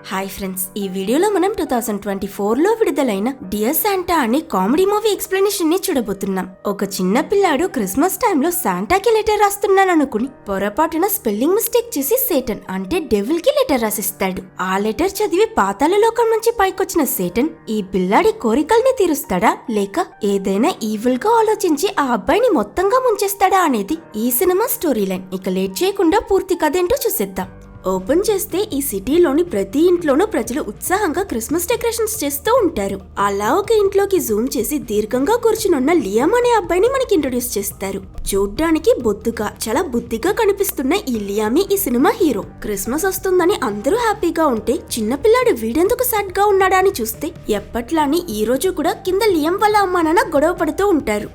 Hi friends, ఈ వీడియోలో మనం 2024లో విడుదలైన డియర్ శాంటా అనే కామెడీ మూవీ ఎక్స్ప్లెనేషన్ ని చూడబోతున్నాం. ఒక చిన్న పిల్లాడు క్రిస్మస్ టైంలో శాంటాకి లెటర్ రాస్తున్నాననుకుని పొరపాటున స్పెల్లింగ్ మిస్టేక్ చేసి సేటన్ అంటే డెవిల్ కి లెటర్ రాసిస్తాడు. ఆ లెటర్ చదివి పాతాళ లోకం నుంచి పైకొచ్చిన సేటన్ ఈ పిల్లాడి కోరికల్ని తీరుస్తాడా లేక ఏదైనా ఈవిల్ గా ఆలోచించి ఆ అబ్బాయిని మొత్తంగా ముంచేస్తాడా అనేది ఈ సినిమా స్టోరీ లైన్. ఇక లేట్ చేయకుండా పూర్తి కథేంటో చూసేద్దాం. ఓపెన్ చేస్తే ఈ సిటీలోని ప్రతి ఇంట్లోనూ ప్రజలు ఉత్సాహంగా క్రిస్మస్ డెకరేషన్స్ చేస్తూ ఉంటారు. అలా ఒక ఇంట్లోకి జూమ్ చేసి దీర్ఘంగా కూర్చునున్న లియామ్ అనే అబ్బాయిని మనకి ఇంట్రొడ్యూస్ చేస్తారు. చూడ్డానికి బొద్దుగా చాలా బుద్ధిగా కనిపిస్తున్న ఈ లియామి ఈ సినిమా హీరో. క్రిస్మస్ వస్తుందని అందరూ హ్యాపీగా ఉంటే చిన్నపిల్లాడు వీడెందుకు సాడ్ గా ఉన్నాడా అని చూస్తే ఎప్పట్లాని ఈ రోజు కూడా కింద లియామ్ వాళ్ళ అమ్మా నాన్న గొడవ పడుతూ ఉంటారు.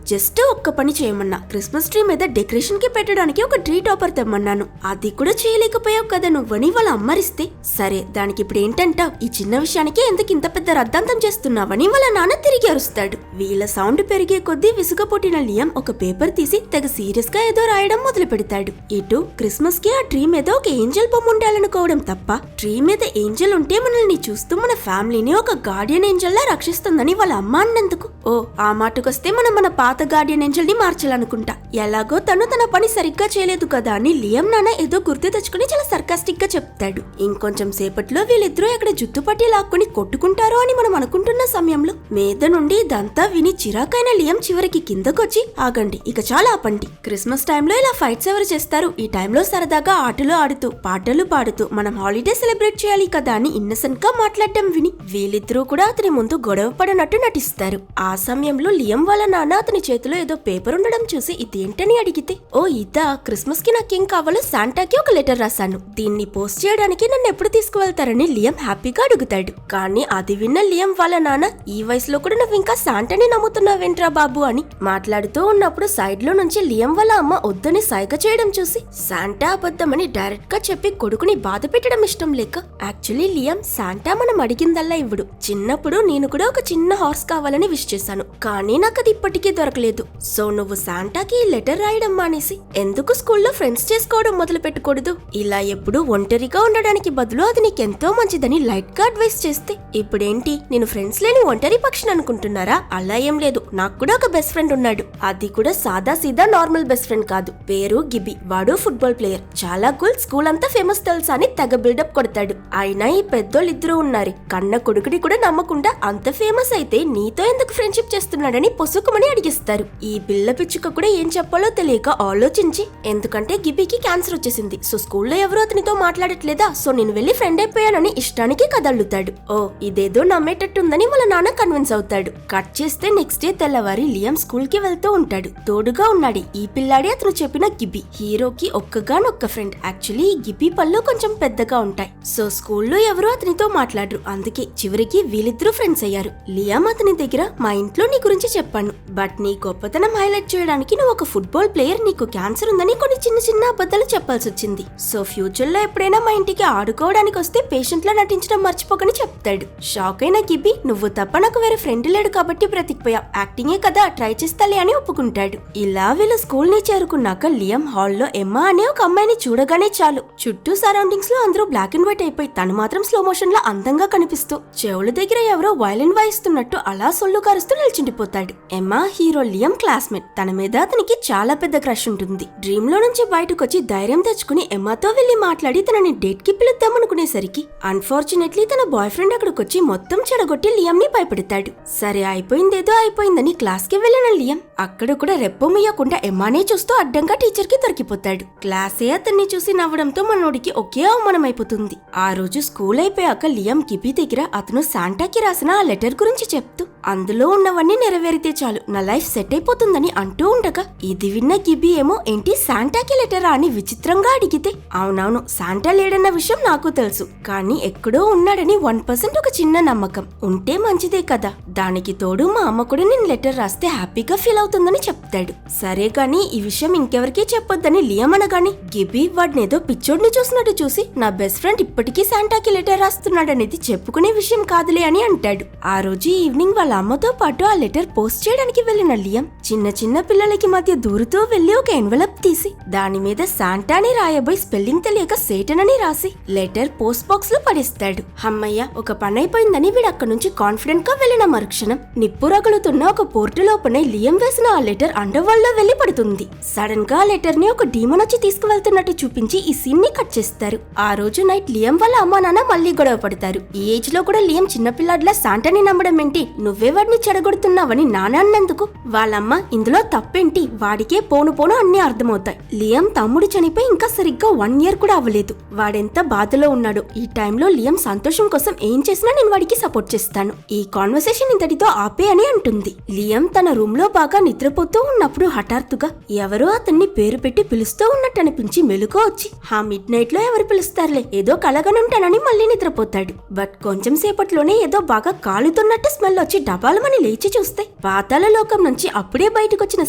జస్ట్ ఒక్క పని చేయమన్నా, క్రిస్మస్ ట్రీ మీద డెకరేషన్ కి పెట్టడానికి ఒక ట్రీ టాపర్ తెమ్మన్నాను, అది కూడా చేయలేకపోయావు కదా నువ్వని వాళ్ళ అమ్మరిస్తే, సరే దానికి ఇప్పుడు ఏంటంటావ్, ఈ చిన్న విషయానికి ఎందుకు ఇంత పెద్ద రద్దాంతం చేస్తున్నావని వాళ్ళ నాన్న తిరిగి అరుస్తాడు. వీళ్ళ సౌండ్ పెరిగే కొద్దీ విసుగపొట్టిన లియామ్ ఒక పేపర్ తీసి తెగ సీరియస్ గా ఏదో రాయడం మొదలు పెడతాడు. ఇటు క్రిస్మస్ కి ఆ ట్రీ మీద ఒక ఏంజల్ బొమ్మ ఉండాలనుకోవడం తప్ప, ట్రీ మీద ఏంజల్ ఉంటే మనల్ని చూస్తూ మన ఫ్యామిలీని ఒక గార్డియన్ ఏంజల్ లా రక్షిస్తుందని వాళ్ళ అమ్మ అన్నందుకు, ఓ ఆ మాటకొస్తే మనం మన పాత గార్డియన్ ఏంజల్ ని మార్చాలనుకుంటా, ఎలాగో తను తన పని సరిగ్గా చేయలేదు కదా అని లియామ్ నాన్న ఏదో గుర్తు తెచ్చుకుని చాలా సర్కాస్టిక్ గా చెప్తాడు. ఇంకొంచెం సేపట్లో వీళ్ళిద్దరూ ఎక్కడ జుట్టుపట్టి లాక్కుని కొట్టుకుంటారో అని మనం అనుకుంటున్న సమయంలో మీద నుండి ఇదంతా విని చిరాకైన లియామ్ చివరికి కిందకొచ్చి, ఆగండి ఇక చాలా ఆపండి, క్రిస్మస్ టైంలో ఇలా ఫైట్స్ ఎవరు చేస్తారు, ఈ టైంలో సరదాగా ఆటలు ఆడుతూ పాటలు పాడుతూ మనం హాలిడే సెలబ్రేట్ చేయాలి కదా అని ఇన్నసెంట్ గా మాట్లాడడం విని వీళ్ళిద్దరూ కూడా అతని ముందు గొడవ పడినట్టు నటిస్తారు. ఆ సమయంలో లియామ్ వాళ్ళ నాన్న అతని చేతిలో ఏదో పేపర్ ఉండడం చూసి ఇదేంటని అడిగితే, ఓ ఇదా, క్రిస్మస్ కి నాకేం కావాలో శాంటాకి ఒక లెటర్ రాశాను, దీన్ని పోస్ట్ చేయడానికి నన్ను ఎప్పుడు తీసుకువెళ్తారని లియామ్ హ్యాపీగా అడుగుతాడు. కానీ అది విన్న లియామ్ వాళ్ళ నాన్న, ఈ వయసులో కూడా నువ్వు ఇంకా శాంటాని నమ్ముతున్నావేంట్రా బాబు అని మాట్లాడుతూ ఉన్నప్పుడు సైడ్ లో నుంచి లియామ్ వాళ్ళ అమ్మ వద్దని సైగ చేయడం చూసి శాంటా అబద్ధమని డైరెక్ట్ గా చెప్పి కొడుకుని బాధ పెట్టడం ఇష్టం లేక, యాక్చువల్లీ లియామ్ శాంటా మనం అడిగిందల్లా ఇవ్వడు, చిన్నప్పుడు నేను కూడా ఒక చిన్న హార్స్ కావాలని విష్ చేశాను కానీ నాకు అది ఇప్పటికీ దొరకలేదు, సో నువ్వు శాంటాకి ఈ లెటర్ రాయడం మానేసి ఎందుకు స్కూల్లో ఫ్రెండ్స్ చేసుకోవడం మొదలు పెట్టుకూడదు, ఇలా ఎప్పుడు ఒంటరిగా ఉండడానికి బదులు అది నీకెంతో మంచిదని లైట్ గా అడ్వైస్ చేస్తే, ఇప్పుడేంటి నేను ఫ్రెండ్స్ లేని ఒంటరి పక్షిని అనుకుంటున్నారా, అలా ఏం లేదు, నాకు కూడా ఒక బెస్ట్ ఫ్రెండ్ ఉన్నాడు, అది కూడా సాదా సీదా నార్మల్ బెస్ట్ ఫ్రెండ్ కాదు, పేరు గిబి, వాడు ఫుట్బాల్ ప్లేయర్, చాలా కూల్, స్కూల్ అంతా ఫేమస్ తెలుసా అని తెగ బిల్డప్ కొడతాడు. అయినా ఈ పెద్దోళ్ళిద్దరూ ఉన్నారు, కన్న కొడుకుని కూడా నమ్మకుండా అంత ఫేమస్ అయితే నీతో ఎందుకు ఫ్రెండ్షిప్ చేస్తున్నాడని పొసుకుమని అడిగిస్తారు. ఈ పిల్ల పిచ్చుక కూడా ఏం చెప్పాలో తెలియక ఆలోచించి, ఎందుకంటే గిబికి క్యాన్సర్ వచ్చేసింది, సో స్కూల్లో ఎవరు అతనితో మాట్లాడట్లేదా, సో నేను వెళ్లి ఫ్రెండ్ అయిపోయానని ఇష్టానికి కదల్లుతాడు. ఓ ఇదేదో నమ్మేటట్టుందని వాళ్ళ నాన్న కన్విన్స్ అవుతాడు. కట్ చేస్తే నెక్స్ట్ డే తెల్లవారి లియామ్ స్కూల్ కి వెళ్తూ ఉంటాడు. తోడుగా ఉన్నాడు ఈ పిల్లాడే అతను చెప్పిన గిబి, హీరోకి ఒక్కగానొక్క ఫ్రెండ్. యాక్చువల్లీ ఈ గిబి పళ్ళు కొంచెం పెద్దగా ఉంటాయి, సో స్కూల్లో ఎవరు అతనితో మాట్లాడరు, అందుకే చివరికి వీళ్ళిద్దరూ ఫ్రెండ్స్ అయ్యారు. లియామ్ అతని దగ్గర, మా ఇంట్లో నీ గురించి చెప్పాను, బట్ నీ గొప్పతనం హైలైట్ చేయడానికి నువ్వు ఒక ఫుట్బాల్ ప్లేయర్, నీకు క్యాన్సర్ ఉందని కొన్ని చిన్న చిన్న అబద్ధాలు చెప్పాల్సి వచ్చింది, సో ఫ్యూచర్ లో ఎప్పుడైనా మా ఇంటికి ఆడుకోవడానికి వస్తే పేషెంట్ లా నటించడం మర్చిపోకని చెప్తాడు. షాక్ అయిన గిబి, నువ్వు తప్ప నాకు వేరే ఫ్రెండ్ లేడు కాబట్టి బ్రతికిపోయావు, యాక్టింగే కదా ట్రై చేస్తాలే అని ఒప్పుకుంటాడు. ఇలా వీళ్ళు స్కూల్ ని చేరుకున్నాక లియామ్ హాల్లో ఎమ్మా అనే ఒక అమ్మాయిని చూడగానే చాలు చుట్టూ సరౌండింగ్స్ లో అందరూ బ్లాక్ అండ్ వైట్ అయిపోయి తను మాత్రం స్లో మోషన్ లా అందంగా కనిపిస్తూ చెవుల దగ్గర ఎవరో వయలిన్ వాయిస్తున్నట్టు అలా సొల్లు కారుస్తూ నిల్చుండిపోతాడు. ఎమ్మా హీరో లియామ్ క్లాస్మేట్, తన మీద అతనికి చాలా పెద్ద క్రష్ ఉంటుంది. డ్రీమ్ లో నుంచి బయటకొచ్చి ధైర్యం తెచ్చుకుని ఎమ్మాతో వెళ్లి మాట్లాడి తనని డేట్ కి పిలుద్దామనుకునేసరికి అన్ఫార్చునేట్లీ తన బాయ్ ఫ్రెండ్ అక్కడికొచ్చి మొత్తం చెడగొట్టి లియామ్ ని భయపెడతాడు. సరే అయిపోయిందేదో అయిపోయిందని క్లాస్ కి వెళ్లిన లియామ్ అక్కడ కూడా రెప్పొమ్మయ్యకుండా ఎమ్మానే చూస్తూ అడ్డంగా టీచర్ కి దొరికిపోతాడు. క్లాసే అతన్ని చూసి నవ్వడంతో మనోడికి ఒకే అవమానం అయిపోతుంది. ఆ రోజు స్కూల్ అయిపోయాక లియామ్ గిబి దగ్గర అతను శాంటాకి రాసిన ఆ లెటర్ గురించి చెప్తూ అందులో ఉన్నవన్నీ నెరవేరితే చాలు నా లైఫ్ సెట్ అయిపోతుందని అంటూ ఉండగా ఇది విన్న గిబి ఏమో ఏంటి శాంటాకి లెటరా అని విచిత్రంగా అడిగితే, అవునవును శాంటా లేడన్న విషయం నాకు తెలుసు, కానీ ఎక్కడో ఉన్నాడని 1% ఒక చిన్న నమ్మకం ఉంటే మంచిదే కదా, దానికి తోడు మా అమ్మ కూడా నేను లెటర్ రాస్తే హ్యాపీగా ఫీల్ అవుతుందని చెప్తాడు. సరే గాని ఈ విషయం ఇంకెవరికీ చెప్పొద్దని లియామ్ అనగాని గిబి వాడినేదో పిచ్చోడిని చూసినట్టు చూసి, నా బెస్ట్ ఫ్రెండ్ ఇప్పటికీ శాంటాకి లెటర్ రాస్తున్నాడనేది చెప్పుకునే విషయం కాదులే అని అంటాడు. ఆ రోజు ఈవినింగ్ వాళ్ళ అమ్మతో పాటు ఆ లెటర్ పోస్ట్ చేయడానికి వెళ్లిన లియామ్ చిన్న చిన్న పిల్లలకి మధ్య దూరుతూ వెళ్లి ఒక ఎన్వలప్ తీసి దాని మీద శాంటాని రాయబోయి స్పెల్లింగ్ తెలియక సేటన్ అని రాసి లెటర్ పోస్ట్ బాక్స్ లో పడేస్తాడు. అమ్మయ్య, ఒక పని అయిపోయిందని వీడు అక్కడి నుంచి కాన్ఫిడెంట్ గా వెళ్లిన మరుక్షణం నిప్పు రగులుతున్న ఒక పోర్టల్ ఓపెన్ అయి లియం వేసిన ఆ లెటర్ అండర్ వరల్డ్ లో వెళ్లి పడుతుంది. సడన్ గా ఆ లెటర్ ని ఒక డీమన్ వచ్చి తీసుకువెళ్తున్నట్టు చూపించి ఈ సీన్ ని కట్ చేస్తారు. ఆ రోజు నైట్ లియం వాళ్ళ అమ్మా నాన్న మళ్ళీ గొడవ పడతారు. ఈ ఏజ్ లో కూడా లియం చిన్నపిల్లాడిలా శాంటాని నమ్మడం ఏంటి, నువ్వే వాడిని చెడగొడుతున్నావని నాన్న అన్నందుకు వాళ్ళమ్మ ఇందులో తప్పేంటి, వాడికే పోను పోను అన్ని అర్థమవుతాయి. లియం తమ్ముడు చనిపోయి ఇంకా సరిగ్గా 1 year కూడా అవ్వలేదు. వాడెంత బాధలో ఉన్నాడో. ఈ టైంలో లియం సంతోషం కోసం ఏం చేసినా నేను వాడికి సపోర్ట్ చేస్తాను. ఈ కాన్వర్సేషన్ ఇంతటితో ఆపే అని అంటుంది. లియం తన రూమ్ లో బాగా నిద్రపోతూ ఉన్నప్పుడు హఠాత్తుగా ఎవరో అతన్ని పేరు పెట్టి పిలుస్తూ ఉన్నట్టు అనిపించి మెలుకో వచ్చి ఆ మిడ్ నైట్ లో ఎవరు పిలుస్తారులే, ఏదో కలగనుంటానని మళ్ళీ నిద్రపోతాడు. బట్ కొంచెం సేపట్లోనే ఏదో బాగా కాలుతున్నట్టు స్మెల్ వచ్చి డబాలమని లేచి చూస్తే పాతాళ లోకం నుంచి అప్పుడే బయటకొచ్చిన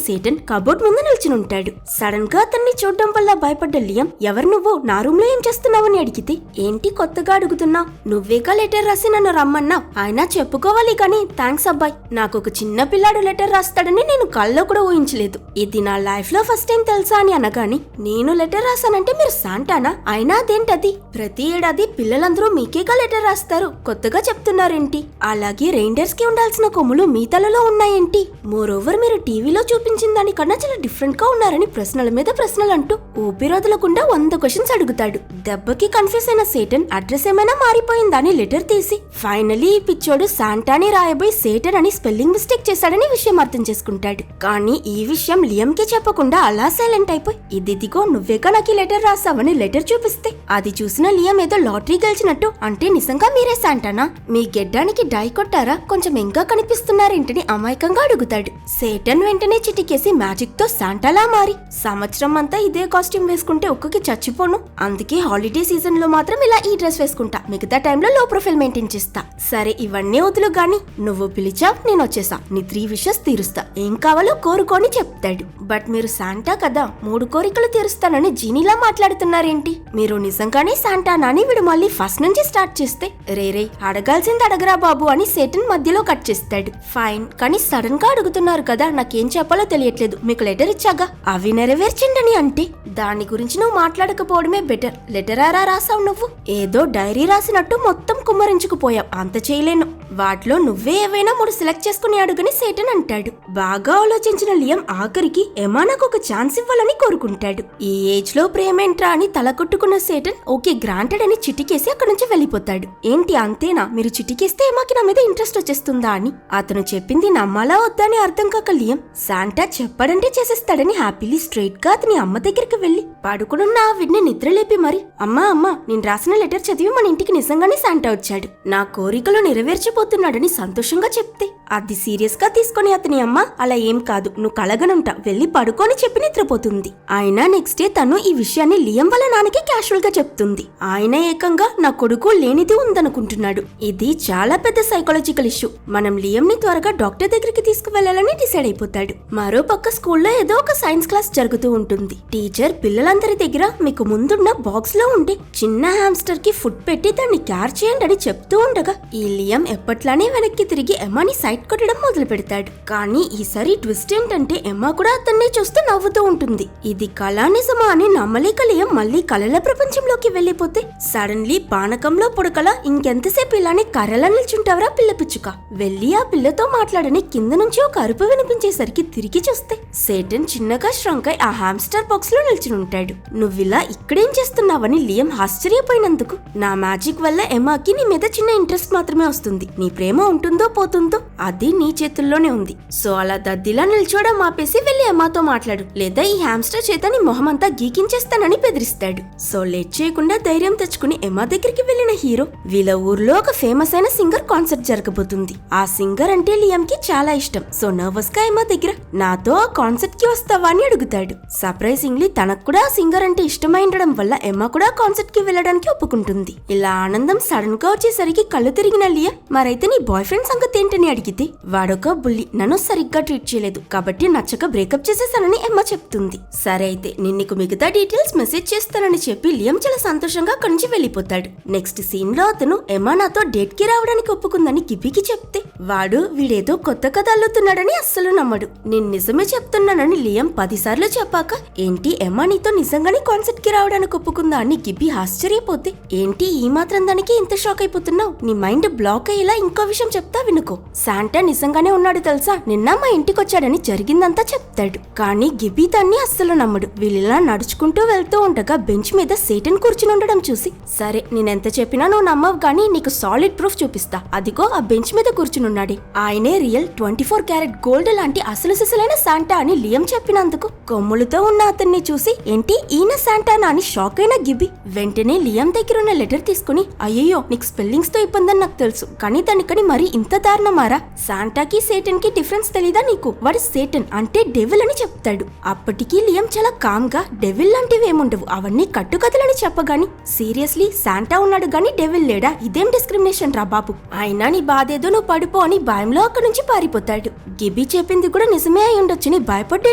సేటన్ కబోర్డ్ ముందు నిల్చుని ఉంటాడు. సడన్ గా అతన్ని చూడడం వల్ల భయపడ్డ లియం, ఎవరు నువ్వు, నా రూమ్ లో ఏం చేస్తున్నావని అడిగితే, ఏంటి కొత్తగా అడుగుతున్నావు, నువ్వేగా లెటర్ రాసి నన్ను రమ్మన్నా, అయినా చెప్పుకోవాలి కానీ థ్యాంక్స్ అబ్బాయి, నాకు ఒక చిన్న పిల్లాడు లెటర్ రాస్తాడని నేను కల్లో కూడా ఊహించలేదు, ఇది నా లైఫ్ లో ఫస్ట్ టైం తెలుసా అని అనగాని, నేను లెటర్ రాసానంటే మీరు శాంటానా, అయినా అదేంటది, ప్రతి ఏడాది పిల్లలందరూ మీకేగా లెటర్ రాస్తారు, కొత్తగా చెప్తున్నారేంటి, అలాగే రెయిన్డర్స్ కి ఉండాల్సిన కొమ్ములు మీ తలలో ఉన్నాయేంటి, మోరోవర్ మీరు టీవీలో చూపించిన దానికన్నా చాలా డిఫరెంట్ గా ఉన్నారని ప్రశ్నల మీద ప్రశ్నలు అంటూ ఊపిరోదలకుండా 100 క్వశ్చన్స్ అడుగుతాడు. దెబ్బకి కన్ఫ్యూజ్ అయిన సేటన్ అడ్రస్ ఏమైనా మారిపోయిందని లెటర్ తీసి ఫైనలీ ఈ పిచ్చోడు శాంటాని రాయబోయి సేటన్ అని స్పెల్లింగ్ మిస్టేక్ చేశాడని విషయం అర్థం చేసుకుంటాడు. కానీ ఈ విషయం లియం కి చెప్పకుండా అలా సైలెంట్ అయిపోయి, ఇదిగో నువ్వేగా నాకు లెటర్ రాసావని లెటర్ చూపిస్తే అది చూసిన లియం ఏదో లాటరీ గెలిచినట్టు, అంటే నిజంగా మీరే శాంటానా, మీ గెడ్డానికి డై కొట్టారా, కొంచెం ఇంకా కనిపిస్తున్నారేంటని అమాయకంగా అడుగుతాడు. సేటన్ వెంటనే చిటికేసి మ్యాజిక్ తో శాంటాలా మారి, సంవత్సరం అంతా ఇదే కాస్ట్యూమ్ వేసుకుంటే ఒక్కకి చచ్చిపోను, అందుకే హాలిడే సీజన్ లో మాత్రం ఇలా ఈ డ్రెస్ వేసుకుంటా, మిగతా టైంలో లో ప్రొఫైల్ మెయింటైన్ చేస్తా, సరే ఇవన్నీ వదులు గాని నువ్వు పిలిచావు నేను వచ్చేసా, నీ 3 wishes తీరుస్తా, ఏం కావాలో కోరుకోని చెప్తాడు. బట్ మీరు శాంటా కదా, 3 కోరికలు తీరుస్తానని జీనీలా మాట్లాడుతున్నారేంటి, మీరు నిజంగానే శాంటానా అని వీడు మళ్ళీ ఫస్ట్ నుంచి స్టార్ట్ చేస్తే, రే అడగాల్సింది అడగరా బాబు అని సేటన్ మధ్యలో కట్ చేస్తాడు. ఫైన్, కానీ సడన్ గా అడుగుతున్నారు కదా, నాకేం చెప్పాలో తెలియట్లేదు, మీకు లెటర్ ఇచ్చాగా అవి నెరవేర్చండి అంటే, దాని గురించి నువ్వు మాట్లాడకపోవడమే బెటర్, లెటర్ ఆరా రాసావు నువ్వు, ఏదో డైరీ రాసినట్టు మొత్తం కుమ్మరించుకుపోయావు, అంత చేయలేను, వాటిలో నువ్వే ఏవైనా 3 సెలెక్ట్ చేసుకుని అడుగని సేటన్ అంటాడు. బాగా ఆలోచించిన లియం ఆఖరికి ఎమా నాకు ఒక ఛాన్స్ ఇవ్వాలని కోరుకుంటాడు. ఈ ఏజ్ లో ప్రేమేంట్రా అని తల కొట్టుకున్న సేటన్ ఓకే గ్రాంటెడ్ అని చిటికేసి అక్కడి నుంచి వెళ్ళిపోతాడు. ఏంటి అంతేనా, మీరు చిటికేస్తే ఎమాకి నా మీద ఇంట్రెస్ట్ వచ్చేస్తుందా అని అతను చెప్పింది నమ్మాలా వద్దా అని అర్థం కాక లియం శాంటా చెప్పడంటే చేసేస్తాడని హ్యాపీలీ స్ట్రైట్ గా అతని అమ్మ దగ్గరికి వెళ్లి పడుకునున్న ఆవిడ్ని నిద్రలేపి మరి, అమ్మా నేను రాసిన లెటర్ చదివి మన ఇంటికి నిజంగానే శాంటా వచ్చాడు, నా కోరికలు నెరవేర్చిపోతున్నాడని సంతోషంగా చెప్తే అది సీరియస్ గా తీసుకుని అతని అమ్మ, అలా ఏం కాదు నువ్వు కలగనుంటా, వెళ్లి పడుకొని చెప్పి నిద్రపోతుంది. ఆయన నెక్స్ట్ డే తను ఈ విషయాన్ని లియం వాళ్ళ నాన్నకి క్యాషువల్ గా చెప్తుంది. ఆయన ఏకంగా నా కొడుకు లేనిది ఉందనుకుంటున్నాడు, ఇది చాలా పెద్ద సైకాలజికల్ ఇష్యూ, మనం లియం ని త్వరగా డాక్టర్ దగ్గరికి తీసుకువెళ్లాలని డిసైడ్ అయిపోతాడు. మరో పక్క స్కూల్లో ఏదో ఒక సైన్స్ క్లాస్ జరుగుతూ ఉంటుంది. టీచర్ పిల్లలందరి దగ్గర మీకు ముందున్న బాక్స్ లో ఉండే చిన్న హామ్స్టర్ కి ఫుడ్ పెట్టి దాన్ని క్యార్ చేయండి అని చెప్తూ ఉండగా ఈ లియం ఎప్పట్లానే వెనక్కి తిరిగి ఎమ్మాని సైట్ కొట్టడం మొదలు పెడతాడు. కానీ ఈసారి ట్విస్ట్ ఏంటంటే ఎమ్మా కూడా అతన్ని చూస్తూ నవ్వుతూ ఉంటుంది. ఇది కళా నిజమా అని నమ్మలేక లియం మళ్ళీ కళల ప్రపంచంలోకి వెళ్లిపోతే సడన్లీ పానకంలో పుడకల ఇంకెంతసేపు ఇలానే కర్రలా నిల్చుంటావరా పిల్ల పిచ్చుక, వెళ్ళి ఆ పిల్లతో మాట్లాడని కింద నుంచి ఒక అరుపు వినిపించేసరికి తిరిగి చూస్తే సేటన్ చిన్నగా ష్రంక్ అయి ఆ హామ్స్టర్ బాక్స్ లో నిల్చుని ఉంటాడు. నువ్విలా ఇక్కడేం చేస్తున్నావని లియం ఆశ్చర్యపోయినందుకు, నా మ్యాజిక్ వల్ల ఎమ్మాకి నీ మీద చిన్న ఇంట్రెస్ట్ మాత్రమే వస్తుంది, నీ ప్రేమ ఉంటుందో పోతుందో అది నీ చేతుల్లోనే ఉంది, సో అలా దద్దిలా నిల్చోడం ఆపేసి వెళ్లి ఎమ్మాతో మాట్లాడు, లేదా ఈ హామ్స్టర్ చేత నీ మొహమంతా గీకించేస్తానని బెదిరిస్తాడు. సో లేట్ చేయకుండా ధైర్యం తెచ్చుకుని ఎమ్మా దగ్గరికి వెళ్లిన హీరో, వీళ్ళ ఊర్లో ఒక ఫేమస్ అయిన సింగర్ కాన్సర్ట్ జరగబోతుంది. ఆ సింగర్ అంటే లియం కి చాలా ఇష్టం. సో నర్వస్ గా ఎమ్మా దగ్గర నాతో ఆ కాన్సర్ట్ కి వస్తావా అని అడుగుతాడు. సర్ప్రైజింగ్లీ తనకు కూడా ఆ సింగర్ అంటే ఇష్టమైండడం వల్ల ఎమ్మా కూడా కాన్సర్ట్ కి వెళ్లడానికి ఒప్పుకుంటుంది. ఇలా ఆనందం సడన్ గా వచ్చేసరికి కళ్ళు తిరిగిన లియం, మరైతే నీ బాయ్ ఫ్రెండ్ సంగతి ఏంటని అడిగితే అయితే వాడొక బుల్లి, నన్ను సరిగ్గా ట్రీట్ చేయలేదు కాబట్టి నచ్చక బ్రేకప్ చేసేసానని ఎమ్మ చెప్తుంది. సరే అయితే నేను నీకు మిగతా డీటెయిల్స్ మెసేజ్ చేస్తానని చెప్పి లియం చాలా సంతోషంగా అక్కడి నుంచి వెళ్ళిపోతాడు. నెక్స్ట్ సీన్ లో అతను ఎమ్మ నాతో డేట్ కి రావడానికి ఒప్పుకుందని గిబీకి చెప్తే వాడు వీడేదో కొత్త కథ అల్లుతున్నాడని అస్సలు నమ్మడు. నేను నిజమే చెప్తున్నానని లియం 10 సార్లు చెప్పాక ఏంటి ఎమ్మ నీతో నిజంగానే కాన్సర్ట్ కి రావడానికి ఒప్పుకుందా అని గిబీ ఆశ్చర్యపోతే ఏంటి ఈ మాత్రం దానికి ఇంత షాక్ అయిపోతున్నావు, నీ మైండ్ బ్లాక్ అయ్యేలా ఇంకో విషయం చెప్తా వినుకో. శాంటా నిజంగానే ఉన్నాడు తెలుసా, నిన్న మా ఇంటికొచ్చాడని జరిగిందంతా చెప్తాడు. కానీ గిబీ దాన్ని అస్సలు నమ్మడు. వీళ్ళిలా నడుచుకుంటూ వెళ్తూ ఉండగా బెంచ్ మీద సేటన్ కూర్చుని ఉండడం చూసి సరే నేనెంత చెప్పినా నువ్వు నమ్మవు గానీ నీకు సాలిడ్ ప్రూఫ్ చూపిస్తా, అదిగో ఆ బెంచ్ మీద కూర్చునున్నాడే ఆయనే రియల్ 24 క్యారెట్ గోల్డ్ లాంటి అసలు సిసలైన శాంటా అని లియం చెప్పినందుకు కొమ్ములతో ఉన్న అతన్ని చూసి ఏంటి ఈయన శాంటానా అని షాక్ అయిన గిబీ వెంటనే లియం దగ్గర ఉన్న లెటర్ తీసుకుని అయ్యో నీకు స్పెల్లింగ్స్ తో ఇబ్బందని నాకు తెలుసు కానీ దానికని మరి ఇంత దారుణమారా, శాంటాకి సేటన్ కి డిఫరెన్స్ తెలీదా నీకు, వాడి సేటన్ అంటే డెవిల్ అని చెప్తాడు. అప్పటికి లియం చాలా కామ్ గా డెవిల్ లాంటివి ఏముండవు అవన్నీ కట్టుకథలని చెప్పగాని సీరియస్లీ శాంటా ఉన్నాడు గాని డెవిల్ లేడా, ఇదేం డిస్క్రిమినేషన్ రా బాబు, అయినా నీ బాధేదో నువ్వు పడిపో అని భయంలో అక్కడి నుంచి పారిపోతాడు. గిబీ చెప్పింది కూడా నిజమే అయి ఉండొచ్చని భయపడ్డే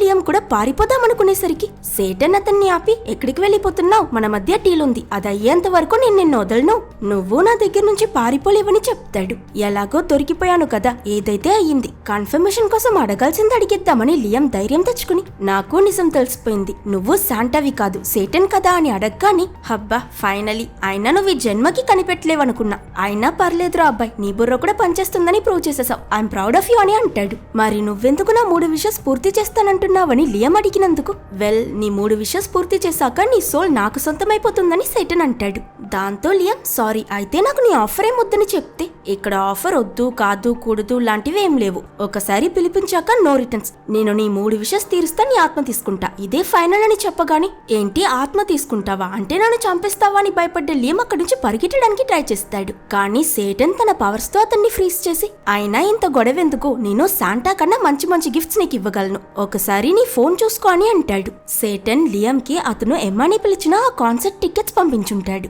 లియం కూడా పారిపోదామనుకునేసరికి సేటన్ అతన్ని ఆపి ఎక్కడికి వెళ్ళిపోతున్నావు, మన మధ్య డీల్ ఉంది, అది అయ్యేంత వరకు నేను నిన్ను వదలను, నువ్వు నా దగ్గర నుంచి పారిపోలేవని చెప్తాడు. ఎలాగో దొరికిపోయాను కదా ఏదైతే అయ్యింది, కన్ఫర్మేషన్ కోసం అడగాల్సింది అడిగిద్దామని లియం ధైర్యం తెచ్చుకుని నాకు నిజం తెలిసిపోయింది, నువ్వు శాంటావి కాదు సేటన్ కదా అని అడగ్గాని హబ్బా ఫైనలీ అయినా నువ్వు ఈ జన్మకి కనిపెట్టలేవనుకున్నా, అయినా పర్లేదురా అబ్బాయి నీ బుర్ర కూడా పనిచేస్తుందని ప్రూవ్ చేసేసావు, ఐఎమ్ ప్రౌడ్ ఆఫ్ యూ అని అంటాడు. మరి నువ్వెందుకు నా 3 విషెస్ పూర్తి చేస్తానంటున్నావని లియం అడిగినందుకు వెల్ నీ 3 విషెస్ పూర్తి చేశాక నీ సోల్ నాకు సొంతమైపోతుందని సేటన్ అంటాడు. దాంతో లియం సారీ అయితే నాకు నీ ఆఫర్ ఏం వద్దని చెప్తే ఇక్కడ ఆఫర్ వద్దు కాదు కూడదు లాంటివి ఏం లేవు, ఒకసారి పిలిపించాక నో రిటర్న్స్, నేను నీ 3 విషెస్ తీరుస్తా నీ ఆత్మ తీసుకుంటా ఇదే ఫైనల్ అని చెప్పగాని ఏంటి ఆత్మ తీసుకుంటావా అంటే నన్ను చంపేస్తావా అని భయపడ్డ లియం అక్కడి నుంచి పరిగెట్టడానికి ట్రై చేస్తాడు. కానీ సేటన్ తన పవర్స్ తో అతన్ని ఫ్రీజ్ చేసి అయినా ఇంత గొడవెందుకు, నేను శాంటా కన్నా మంచి మంచి గిఫ్ట్స్ నీకు ఇవ్వగలను, ఒకసారి నీ ఫోన్ చూసుకో అని అంటాడు. సేటన్ లియం కి అతను ఎమ్మాని పిలిచిన ఆ కాన్సర్ట్ టికెట్స్ పంపించుంటాడు.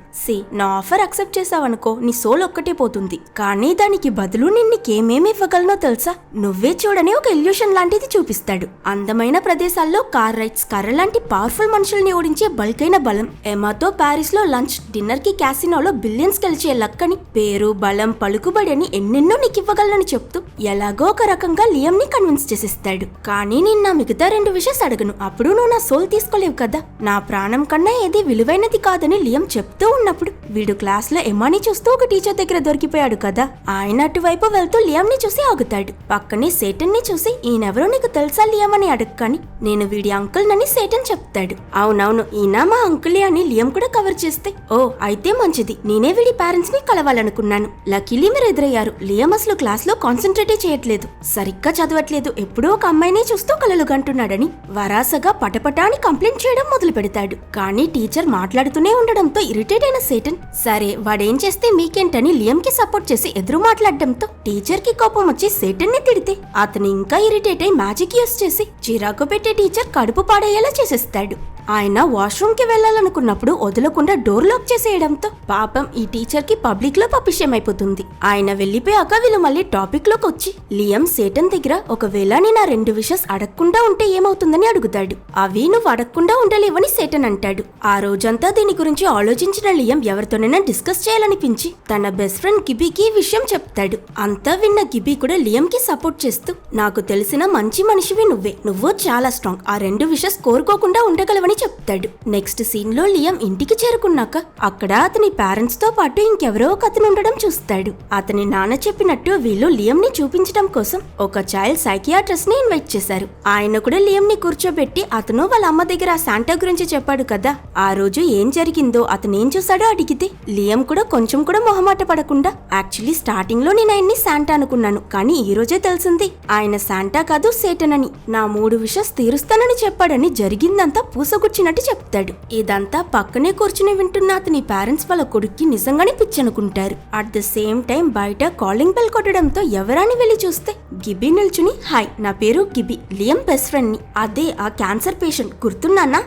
నా ఆఫర్ అక్సెప్ట్ చేసావనుకో నీ సోల్ ఒక్కటే పోతుంది, కానీ దానికి బదులు నిన్నుకేమేమి ఇవ్వగలనో తెలుసా, నువ్వే చూడని ఒక ఇల్యూషన్ లాంటిది చూపిస్తాడు. అందమైన ప్రదేశాల్లో కార్ రైడ్స్, కర్ర లాంటి పవర్ఫుల్ మనుషుల్ని ఓడించే బల్కైన బలం, ఎమాతో ప్యారిస్ లో లంచ్, డిన్నర్ కి క్యాసినోలో బిలియన్స్ గెలిచే లక్కని, పేరు బలం పలుకుబడి అని ఎన్నెన్నో నీకు ఇవ్వగలనని చెప్తూ ఎలాగో ఒక రకంగా లియం ని కన్విన్స్ చేసేస్తాడు. కానీ నేను నా మిగతా 2 విషయాలు అడగను, అప్పుడు నువ్వు నా సోల్ తీసుకోలేవు కదా, నా ప్రాణం కన్నా ఏది విలువైనది కాదని లియం చెప్తూ ఉన్నప్పుడు వీడు క్లాస్ లో ఎమ్మాని చూస్తూ ఒక టీచర్ దగ్గర దొరికిపోయాడు కదా, ఆయన అటువైపు వెళ్తూ లియం ని చూసి ఆగుతాడు. పక్కనే సేటన్ ని చూసి ఈయనెవరో నీకు తెలుసా లియం అని అడగని నేను వీడి అంకుల్ నని సేటన్ చెప్తాడు. అవునవును ఈయన మా అంకులే అని లియం కూడా కవర్ చేస్తే ఓ అయితే మంచిది, నేనే వీడి పేరెంట్స్ ని కలవాలనుకున్నాను, లక్కీలీ మీరు ఎదురయ్యారు. లియం అసలు క్లాస్ లో కాన్సన్ట్రేటే చేయట్లేదు, సరిగ్గా చదవట్లేదు, ఎప్పుడూ ఒక అమ్మాయినే చూస్తూ కలలు గంటున్నాడని వరాసగా పటపటా అని కంప్లైంట్ చేయడం మొదలు పెడతాడు. కానీ టీచర్ మాట్లాడుతూనే ఉండడంతో ఇరిటేట్ అయిన సేటన్ సరే వాడేం చేస్తే మీకేంటని లియం కి సపోర్ట్ చేసి ఎదురు మాట్లాడడంతో టీచర్ కి కోపం వచ్చి సేటన్ ని తిడితే అతను ఇంకా ఇరిటేట్ అయి మ్యాజిక్ యూస్ చేసి చిరాకు పెట్టే టీచర్ కడుపు పాడేయేలా చేసేస్తాడు. ఆయన వాష్రూమ్ కి వెళ్లాలనుకున్నప్పుడు వదలకుండా డోర్ లాక్ చేసేయడంతో పాపం ఈ టీచర్ కి పబ్లిక్ లో పపిష్యమైపోతుంది. ఆయన వెళ్లిపోయాక వీళ్ళు మళ్ళీ టాపిక్ లోకి వచ్చి లియం సేటన్ దగ్గర ఒకవేళ నేను 2 విషెస్ అడగకుండా ఉంటే ఏమవుతుందని అడుగుతాడు. అవి నువ్వు అడగకుండా ఉండలేవని సేటన్ అంటాడు. ఆ రోజంతా దీని గురించి ఆలోచించిన లియం ఎవరితోనైనా డిస్కస్ చేయాలనిపించి తన బెస్ట్ ఫ్రెండ్ గిబీకి ఈ విషయం చెప్తాడు. అంతా విన్న గిబీ కూడా లియం కి సపోర్ట్ చేస్తూ నాకు తెలిసిన మంచి మనిషివి నువ్వు చాలా స్ట్రాంగ్, ఆ 2 విషెస్ కోరుకోకుండా ఉండగలవని చెప్తాడు. నెక్స్ట్ సీన్ లో లియం ఇంటికి చేరుకున్నాక అక్కడ అతని పేరెంట్స్ తో పాటు ఇంకెవరో ఒక అతను ఉండడం చూస్తాడు. అతని నాన్న చెప్పినట్టు వీళ్ళు లియం ని చూపించడం కోసం ఒక చైల్డ్ సైకియాట్రిస్ట్ ని ఇన్వైట్ చేశారు. ఆయన కూడా లియం ని కూర్చోబెట్టి అతను వాళ్ళ అమ్మ దగ్గర ఆ శాంటా గురించి చెప్పాడు కదా, ఆ రోజు ఏం జరిగిందో అతను ఏం చూసాడో అడిగితే లియం కూడా కొంచెం కూడా మొహమాట పడకుండా యాక్చువల్లీ స్టార్టింగ్ లో నేను ఆయన్ని శాంటా అనుకున్నాను, కానీ ఈ రోజే తెలిసింది ఆయన శాంటా కాదు సేటన్ అని, నా 3 విషెస్ తీరుస్తానని చెప్పాడని జరిగిందంతా పూసగుచ్చినట్టు చెప్తాడు. ఇదంతా పక్కనే కూర్చుని వింటున్న అతని పేరెంట్స్ వాళ్ళ కొడుక్కి నిజంగానే పిచ్చనుకుంటారు. అట్ ద సేమ్ టైం బయట కాలింగ్ బెల్ కొట్టడంతో ఎవరాని వెళ్లి చూస్తే గిబీ నిల్చుని హాయ్ నా పేరు గిబీ, లియం బెస్ట్ ఫ్రెండ్ ని, అదే ఆ క్యాన్సర్ పేషెంట్ గుర్తున్నానా